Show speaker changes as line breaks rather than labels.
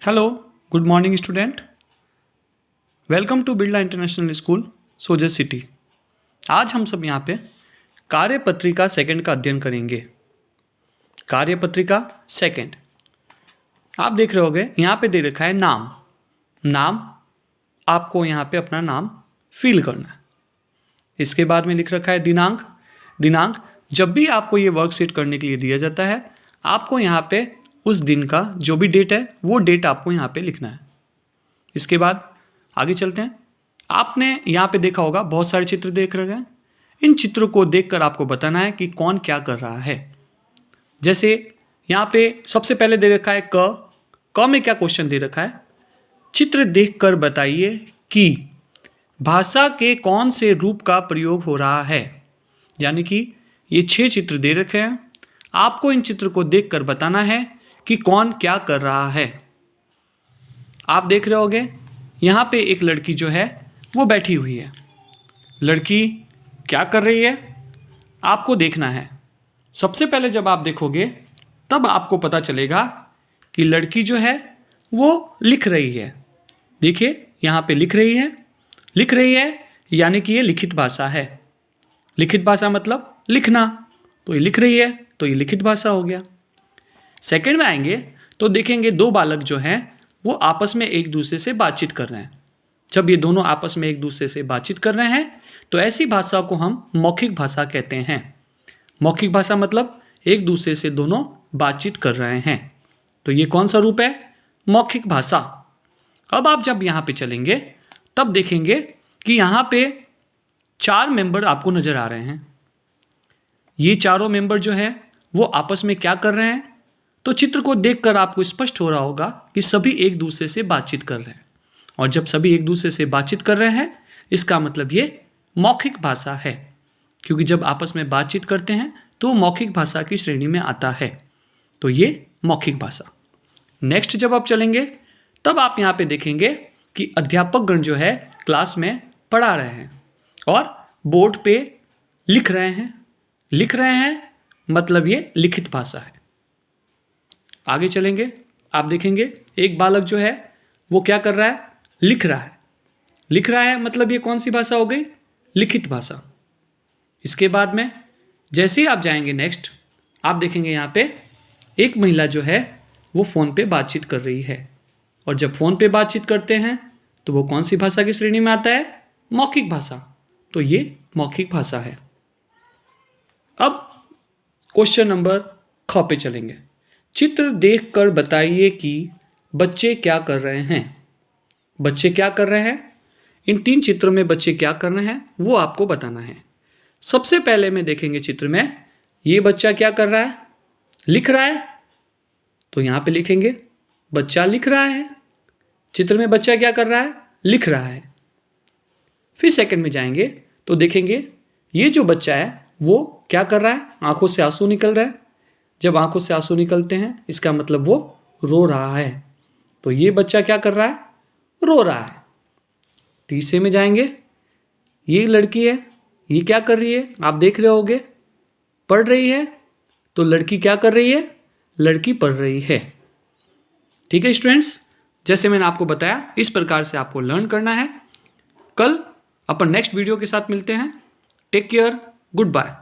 Hello, good morning student. Welcome to Birla international school, Sojat city. आज हम सब यहाँ पे कार्यपत्रिका सेकंड का अध्ययन करेंगे। कार्यपत्रिका सेकंड, आप देख रहे होगे यहाँ पे दे रखा है नाम आपको यहाँ पे अपना नाम फिल करना है। इसके बाद में लिख रखा है दिनांक जब भी आपको ये वर्कशीट करने के लिए दिया जाता है, आपको यहाँ पे उस दिन का जो भी डेट है वो डेट आपको यहाँ पे लिखना है। इसके बाद आगे चलते हैं। आपने यहाँ पे देखा होगा बहुत सारे चित्र देख रहे हैं। इन चित्रों को देखकर आपको बताना है कि कौन क्या कर रहा है। जैसे यहाँ पे सबसे पहले दे रखा है क में क्या क्वेश्चन दे रखा है, चित्र देखकर बताइए कि भाषा के कौन से रूप का प्रयोग हो रहा है। यानी कि ये 6 चित्र दे रखे हैं, आपको इन चित्र को देखकर बताना है कि कौन क्या कर रहा है। आप देख रहे होगे यहाँ पे एक लड़की जो है वो बैठी हुई है। लड़की क्या कर रही है आपको देखना है। सबसे पहले जब आप देखोगे तब आपको पता चलेगा कि लड़की जो है वो लिख रही है। देखिए यहाँ पे लिख रही है यानी कि ये लिखित भाषा है। लिखित भाषा मतलब लिखना, तो ये लिख रही है तो ये लिखित भाषा हो गया। सेकंड में आएंगे तो देखेंगे 2 बालक जो हैं वो आपस में एक दूसरे से बातचीत कर रहे हैं। जब ये दोनों आपस में एक दूसरे से बातचीत कर रहे हैं तो ऐसी भाषा को हम मौखिक भाषा कहते हैं। मौखिक भाषा मतलब एक दूसरे से दोनों बातचीत कर रहे हैं, तो ये कौन सा रूप है, मौखिक भाषा। अब आप जब यहाँ पे चलेंगे तब देखेंगे कि यहाँ पे 4 मेंबर आपको नजर आ रहे हैं। ये चारों मेंबर जो है वो आपस में क्या कर रहे हैं, तो चित्र को देखकर आपको स्पष्ट हो रहा होगा कि सभी एक दूसरे से बातचीत कर रहे हैं। और जब सभी एक दूसरे से बातचीत कर रहे हैं इसका मतलब ये मौखिक भाषा है, क्योंकि जब आपस में बातचीत करते हैं तो मौखिक भाषा की श्रेणी में आता है, तो ये मौखिक भाषा। नेक्स्ट जब आप चलेंगे तब आप यहाँ पे देखेंगे कि अध्यापक गण जो है क्लास में पढ़ा रहे हैं और बोर्ड पे लिख रहे हैं मतलब ये लिखित भाषा है। आगे चलेंगे आप देखेंगे एक बालक जो है वो क्या कर रहा है, लिख रहा है मतलब ये कौन सी भाषा हो गई, लिखित भाषा। इसके बाद में जैसे ही आप जाएंगे नेक्स्ट आप देखेंगे यहाँ पे एक महिला जो है वो फ़ोन पे बातचीत कर रही है। और जब फ़ोन पे बातचीत करते हैं तो वो कौन सी भाषा की श्रेणी में आता है, मौखिक भाषा, तो ये मौखिक भाषा है। अब क्वेश्चन नंबर ख पे चलेंगे। चित्र देखकर बताइए कि बच्चे क्या कर रहे हैं। बच्चे क्या कर रहे हैं, इन 3 चित्रों में बच्चे क्या कर रहे हैं वो आपको बताना है। सबसे पहले में देखेंगे चित्र में ये बच्चा क्या कर रहा है, लिख रहा है, तो यहाँ पे लिखेंगे बच्चा लिख रहा है। चित्र में बच्चा क्या कर रहा है, लिख रहा है। फिर सेकंड में जाएंगे तो देखेंगे ये जो बच्चा है वो क्या कर रहा है, आंखों से आंसू निकल रहा है। जब आंखों से आंसू निकलते हैं इसका मतलब वो रो रहा है, तो ये बच्चा क्या कर रहा है, रो रहा है। तीसरे में जाएंगे ये लड़की है, ये क्या कर रही है, आप देख रहे होगे पढ़ रही है, तो लड़की क्या कर रही है, लड़की पढ़ रही है। ठीक है स्टूडेंट्स, जैसे मैंने आपको बताया इस प्रकार से आपको लर्न करना है। कल अपन नेक्स्ट वीडियो के साथ मिलते हैं। Take care, good bye.